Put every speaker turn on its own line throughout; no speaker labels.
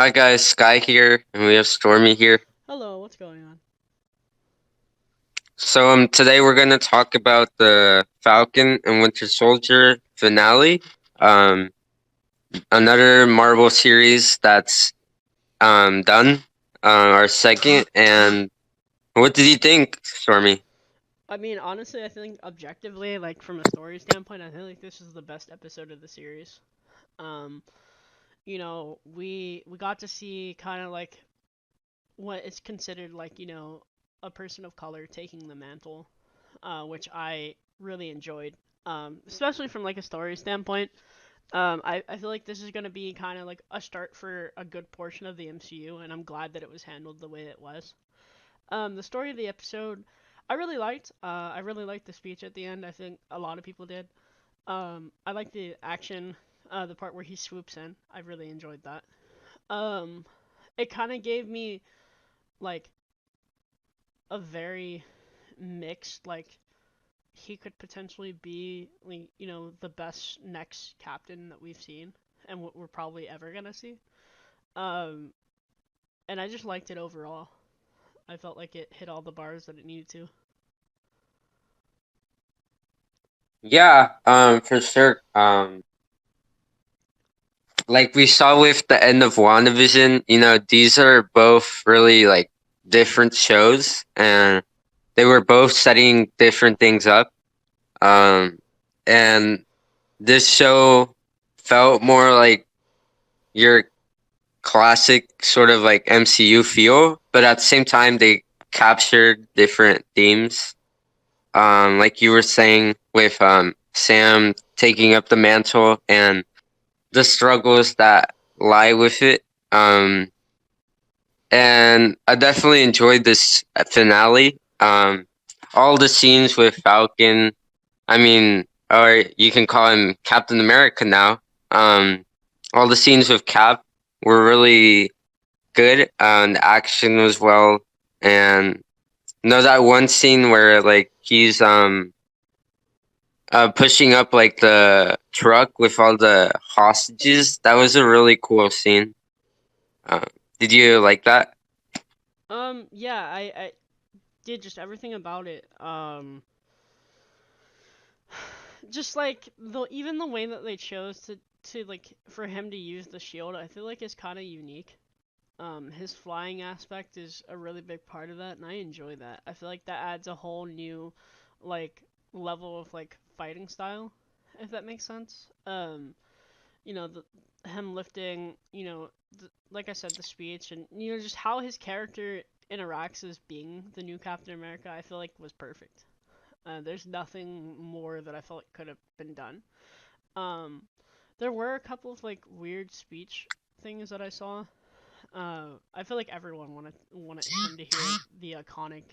Hi guys, Sky here, and we have Stormy here.
Hello, what's going on?
So today we're gonna talk about the Falcon and Winter Soldier finale. Um, another Marvel series that's done. Our second, and what did you think, Stormy?
I mean, honestly, I think objectively, like from a story standpoint, I feel like this is the best episode of the series. Um, we got to see kind of like what is considered like a person of color taking the mantle, which I really enjoyed. Especially from like a story standpoint. I feel like this is gonna be kind of like a start for a good portion of the MCU, and I'm glad that it was handled the way it was. The story of the episode, I really liked. I really liked the speech at the end. I think a lot of people did. I like the action, the part where he swoops in. I really enjoyed that. Um, it kind of gave me like a very mixed, like he could potentially be, like, the best next captain that we've seen, and what we're probably ever gonna see. Um, and I just liked it overall. I felt like it hit all the bars that it needed to.
Yeah, for sure. Like we saw with the end of WandaVision, these are both really like different shows, and they were both setting different things up. Um, and this show felt more like your classic sort of like MCU feel, but at the same time they captured different themes. Like you were saying with Sam taking up the mantle and the struggles that lie with it. And I definitely enjoyed this finale. All the scenes with Falcon, I mean, or you can call him Captain America now. Um, all the scenes with Cap were really good. The action was well, and that one scene where like he's pushing up like the truck with all the hostages. That was a really cool scene. Uh, did you like that?
Yeah, I did just everything about it. Just like even the way that they chose to like for him to use the shield, I feel like is kind of unique. His flying aspect is a really big part of that, and I enjoy that. I feel like that adds a whole new like level of like fighting style, if that makes sense. The him lifting, like I said, the speech and just how his character interacts as being the new Captain America, I feel like was perfect. There's nothing more that I felt like could have been done. Um, there were a couple of like weird speech things that I saw. I feel like everyone wanted him to hear the iconic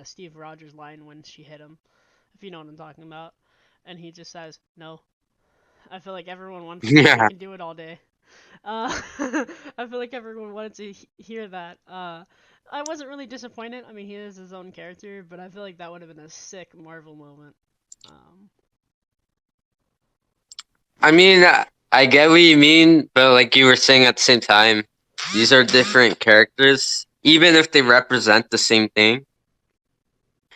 Steve Rogers line when she hit him, if you know what I'm talking about, and he just says no. I feel like everyone wants to. I
Yeah.
can do it all day. I feel like everyone wanted to hear that. I wasn't really disappointed. I mean, he is his own character, but I feel like that would have been a sick Marvel moment. Um,
I mean, I get what you mean, but like you were saying at the same time, these are different characters. Even if they represent the same thing,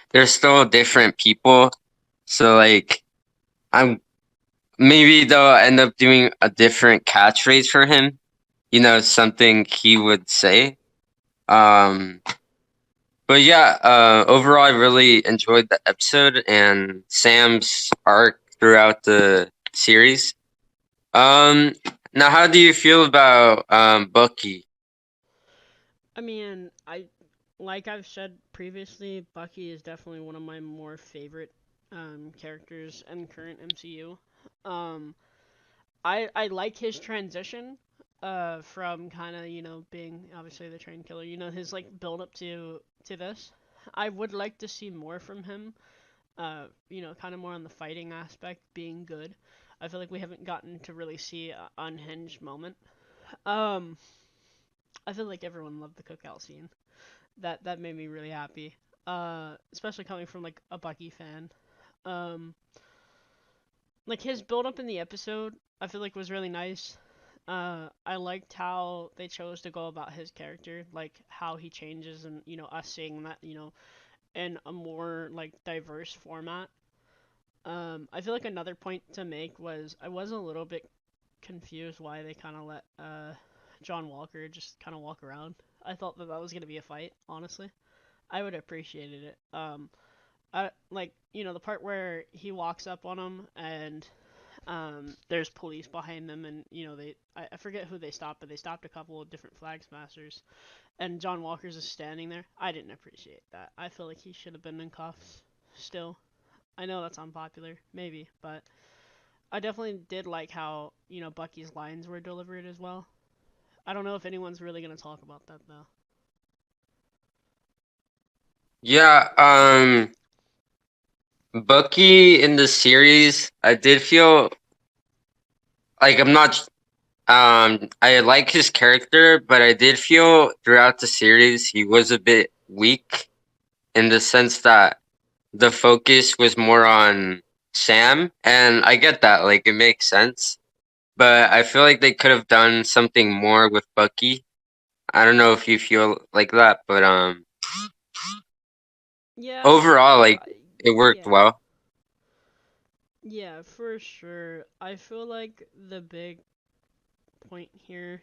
they're still different people. So like, I'm maybe they'll end up doing a different catchphrase for him. Something he would say. Um, but yeah, overall, I really enjoyed the episode and Sam's arc throughout the series. Um, now, how do you feel about Bucky?
I mean, like I've said previously, Bucky is definitely one of my more favorite characters in current MCU. Um, I like his transition from kind of being obviously the train killer, his like build up to this. I would like to see more from him, kind of more on the fighting aspect, being good. I feel like we haven't gotten to really see an unhinged moment. um I feel like everyone loved the cookout scene. That made me really happy, especially coming from like a Bucky fan. um like his build up in the episode, I feel like was really nice. I liked how they chose to go about his character, like how he changes, and us seeing that in a more like diverse format. I feel like another point to make was I was a little bit confused why they kind of let John Walker just kind of walk around. I thought that that was gonna be a fight. Honestly, I would have appreciated it. I like the part where he walks up on him and there's police behind them, and I forget who they stopped, but they stopped a couple of different flag smashers, and John Walker's just standing there. I didn't appreciate that. I feel like he should have been in cuffs still. I know that's unpopular, maybe, but I definitely did like how Bucky's lines were delivered as well. I don't know if anyone's really gonna talk about that though.
Yeah, Bucky in the series, I did feel like I'm not I like his character, but I did feel throughout the series he was a bit weak in the sense that the focus was more on Sam, and I get that, like it makes sense. But I feel like they could have done something more with Bucky. I don't know if you feel like that, but
Yeah,
overall, like it worked
yeah,
well.
yeah, for sure. I feel like the big point here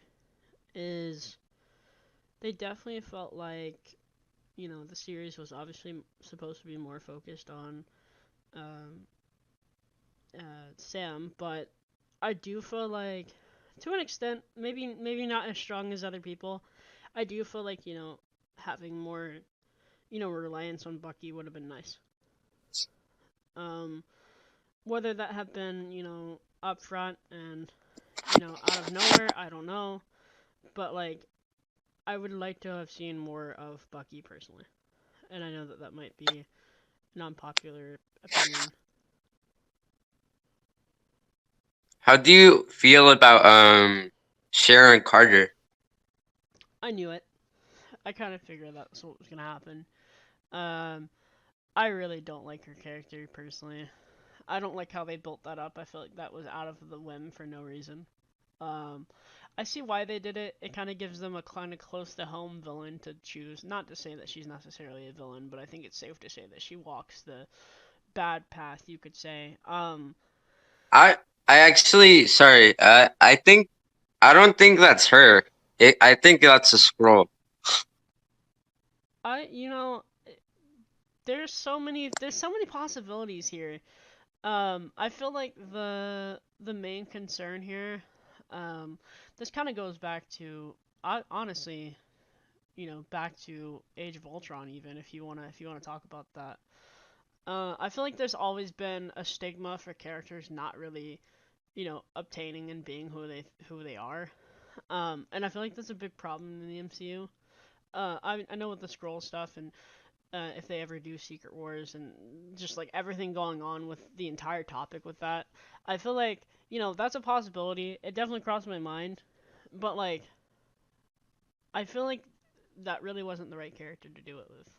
is they definitely felt like the series was obviously supposed to be more focused on um, Sam, but I do feel like, to an extent, maybe not as strong as other people. I do feel like having more reliance on Bucky would have been nice. Um, whether that have been up front and out of nowhere, I don't know, but like I would like to have seen more of Bucky personally, and I know that that might be an unpopular opinion.
How do you feel about Sharon Carter?
I knew it. I kind of figured that's what was gonna happen. Um, I really don't like her character personally. I don't like how they built that up. I feel like that was out of the whim for no reason. Um, I see why they did it. It kind of gives them a kind of close to home villain to choose. Not to say that she's necessarily a villain, but I think it's safe to say that she walks the bad path, you could say.
I I actually sorry. I don't think that's her. I think that's a scroll.
I there's so many possibilities here. I feel like the main concern here, um, this kind of goes back to, honestly, back to Age of Ultron. Even if you wanna talk about that, I feel like there's always been a stigma for characters not really, obtaining and being who they are. And I feel like that's a big problem in the MCU. I know with the scroll stuff and if they ever do Secret Wars and just like everything going on with the entire topic with that. I feel like, that's a possibility. It definitely crossed my mind. But like, I feel like that really wasn't the right character to do it with.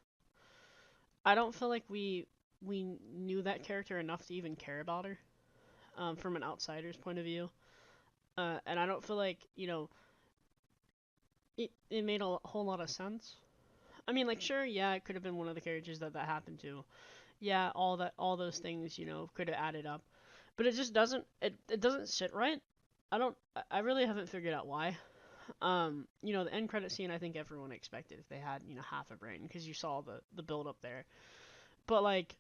I don't feel like we knew that character enough to even care about her from an outsider's point of view. And I don't feel like, it made a whole lot of sense. I mean, like, sure, yeah, it could have been one of the characters that happened to. Yeah, all those things, could have added up, but it just doesn't. It doesn't sit right. I really haven't figured out why. The end credit scene, I think everyone expected if they had half a brain because you saw the build up there. But like,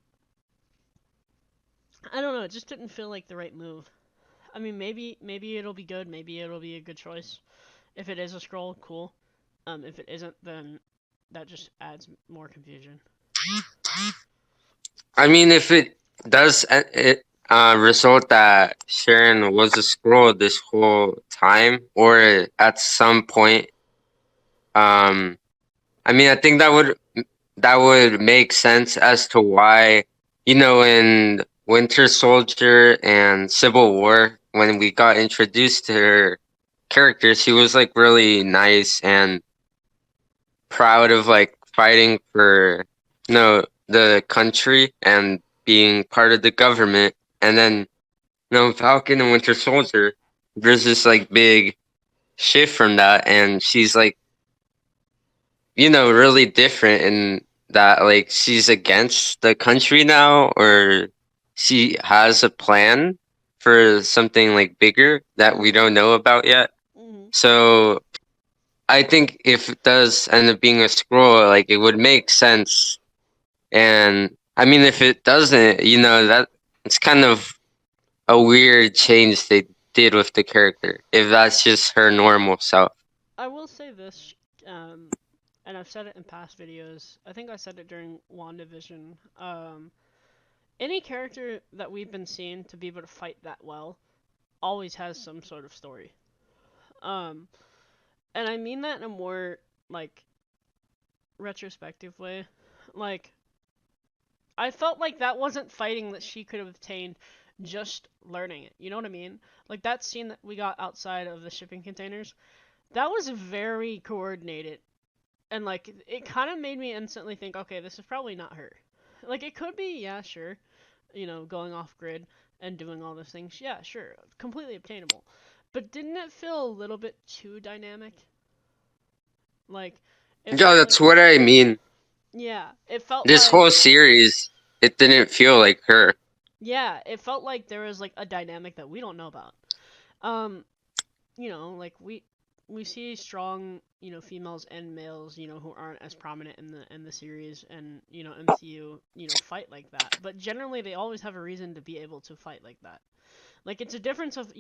I don't know. It just didn't feel like the right move. I mean, maybe it'll be good. Maybe it'll be a good choice. If it is a scroll, cool. If it isn't, then that just adds more confusion.
I mean, if it does it result that Sharon was a scroll this whole time, or at some point, um, I mean, I think that would make sense as to why, in Winter Soldier and Civil War, when we got introduced to her characters, she was like really nice and proud of like fighting for the country and being part of the government. And then Falcon and Winter Soldier, there's this like big shift from that, and she's like, really different in that, like, she's against the country now, or she has a plan for something like bigger that we don't know about yet.
Hmm.
So I think if it does end up being a scroll, like, it would make sense. And I mean, if it doesn't, that it's kind of a weird change they did with the character. If that's just her normal self.
I will say this, and I've said it in past videos. I think I said it during WandaVision. Any character that we've been seeing to be able to fight that well always has some sort of story. Um, and I mean that in a more like retrospective way. Like I felt like that wasn't fighting that she could have obtained just learning it. You know what I mean? Like that scene that we got outside of the shipping containers, that was very coordinated. And like it kind of made me instantly think, okay, this is probably not her. Like it could be, yeah, sure. Going off grid and doing all those things. Yeah, sure. Completely obtainable. But didn't it feel a little bit too dynamic? Like it
Yeah,
felt like
that's what I mean.
yeah, it felt
This
like
whole series, it didn't feel like her.
yeah, it felt like there was like a dynamic that we don't know about. Um, like we see strong, females and males, who aren't as prominent in the series and, MCU, fight like that. But generally they always have a reason to be able to fight like that. Like it's a difference of,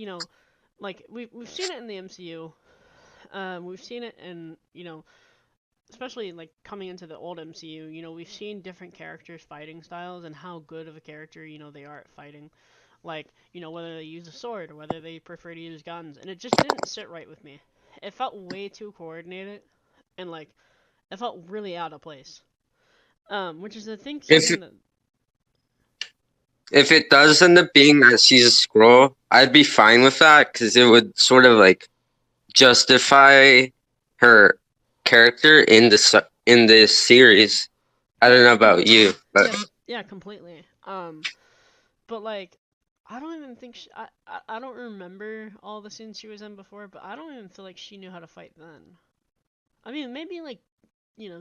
like we've seen it in the MCU. We've seen it in, especially like coming into the old MCU, we've seen different characters' fighting styles and how good of a character, they are at fighting. Like, whether they use a sword or whether they prefer to use guns. And it just didn't sit right with me. It felt way too coordinated and like it felt really out of place. Which is I think
If
something that
if it does end up being that she's a scroll, I'd be fine with that because it would sort of like justify her character in in this series. I don't know about you, but
yeah, yeah, completely. But like I don't even think I don't remember all the scenes she was in before, but I don't even feel like she knew how to fight then. I mean, maybe like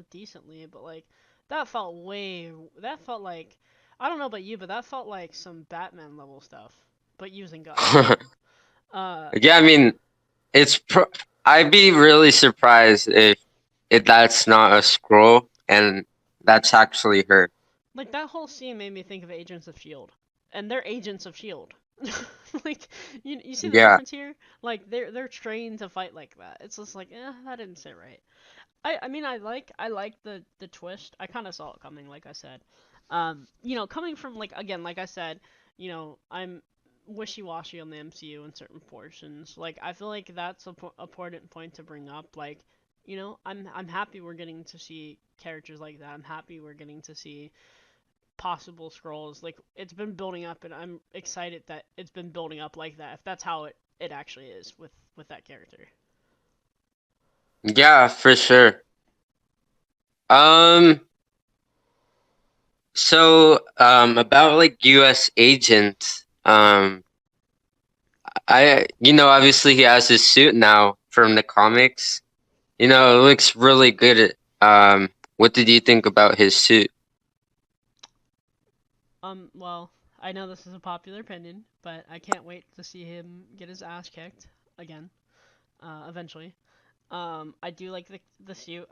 decently, but like that felt like I don't know about you, but that felt like some Batman level stuff, but using guns. Uh,
yeah, I mean, I'd be really surprised if that's not a scroll and that's actually her.
like that whole scene made me think of Agents of Shield, and they're Agents of Shield. Like you see the
Yeah.
difference here? Like they're trained to fight like that. It's just like that didn't sit right. I mean I like the twist. I kind of saw it coming, like I said. Coming from like again, like I said, I'm wishy-washy on the MCU in certain portions. Like I feel like that's a important point to bring up. Like, I'm happy we're getting to see characters like that. I'm happy we're getting to see possible scrolls. Like it's been building up, and I'm excited that it's been building up like that. If that's how it actually is with that character.
Yeah, for sure. Um, about like US agent, obviously he has his suit now from the comics. It looks really good. What did you think about his suit?
Well, I know this is a popular opinion, but I can't wait to see him get his ass kicked again, eventually. I do like the suit.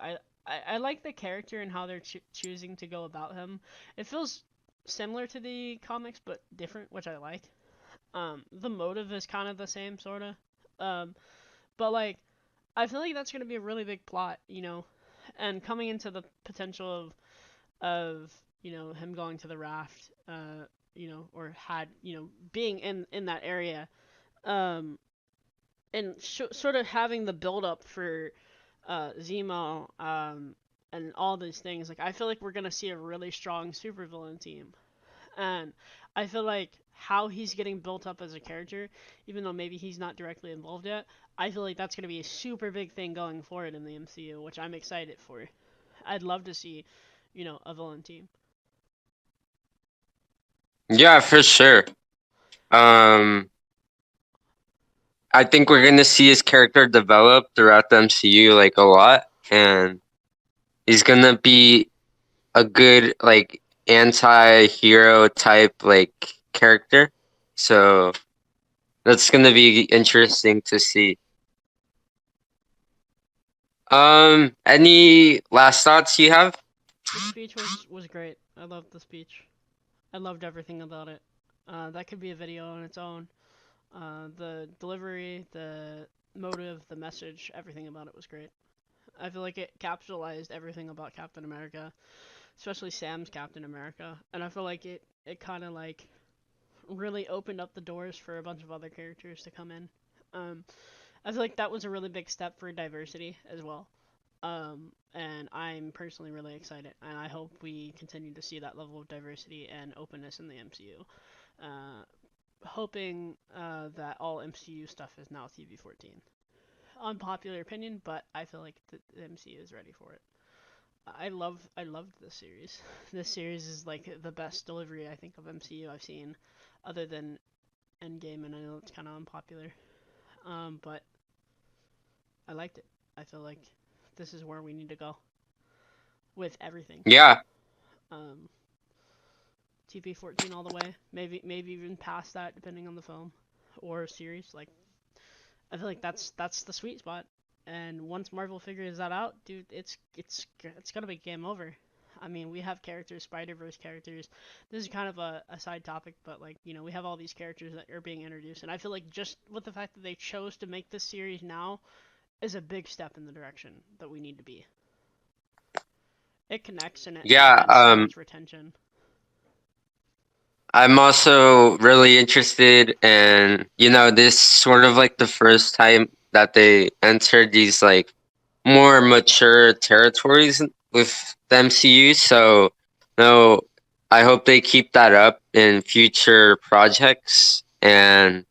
I like the character and how they're choosing to go about him. It feels similar to the comics, but different, which I like. The motive is kind of the same, sorta. Um, but like, I feel like that's gonna be a really big plot, and coming into the potential of him going to the raft, or had being in that area, um, and sort of having the build up for Zemo, and all these things. Like I feel like we're gonna see a really strong supervillain team, and I feel like how he's getting built up as a character, even though maybe he's not directly involved yet, I feel like that's gonna be a super big thing going forward in the MCU, which I'm excited for. I'd love to see, a villain team.
Yeah, for sure. Um, I think we're gonna see his character develop throughout the MCU like a lot, and he's gonna be a good like anti-hero type like character. So that's gonna be interesting to see. Any last thoughts you have?
The speech was great. I loved the speech. I loved everything about it. That could be a video on its own. The delivery, the motive, the message, everything about it was great. I feel like it capitalized everything about Captain America, especially Sam's Captain America, and I feel like it kind of like really opened up the doors for a bunch of other characters to come in. I feel like that was a really big step for diversity as well. And I'm personally really excited, and I hope we continue to see that level of diversity and openness in the MCU. Hoping that all MCU stuff is now TV-14. Unpopular opinion, but I feel like the MCU is ready for it. I loved this series. This series is like the best delivery I think of MCU I've seen, other than Endgame, and I know it's kind of unpopular, but I liked it. I feel like this is where we need to go with everything.
Yeah.
TV-14 all the way. Maybe even past that, depending on the film or series. Like, I feel like that's the sweet spot. And once Marvel figures that out, dude, it's gonna be game over. I mean, we have characters, Spider-Verse characters. This is kind of a side topic, but like, you know, we have all these characters that are being introduced, and I feel like just with the fact that they chose to make this series now is a big step in the direction that we need to be. It connects and it
Yeah,
adds so much retention.
I'm also really interested in, this sort of like the first time that they entered these like more mature territories with the MCU. So, no, I hope they keep that up in future projects. And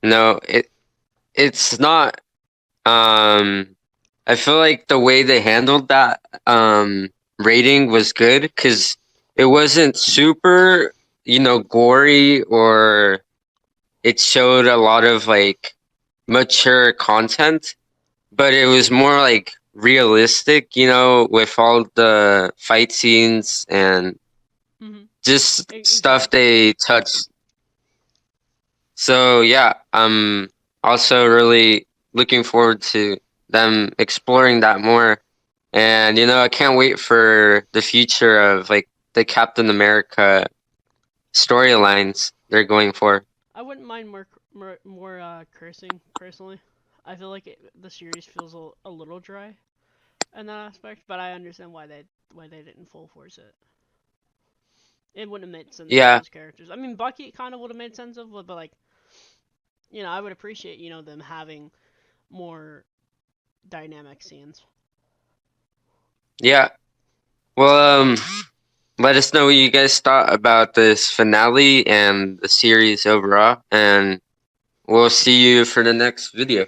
no, it's not. I feel like the way they handled that rating was good because it wasn't super, gory, or it showed a lot of like mature content, but it was more like realistic, with all the fight scenes and just stuff
Exactly.
they touched. So yeah, I'm also really looking forward to them exploring that more. And I can't wait for the future of like the Captain America storylines they're going for.
I wouldn't mind more cursing personally. I feel like the series feels a little dry in that aspect, but I understand why they didn't full force it. It wouldn't have made sense for
Yeah,
those characters. I mean, Bucky kind of would have made sense of, but like, you know, I would appreciate them having more dynamic scenes.
yeah. Well, let us know what you guys thought about this finale and the series overall, and we'll see you for the next video.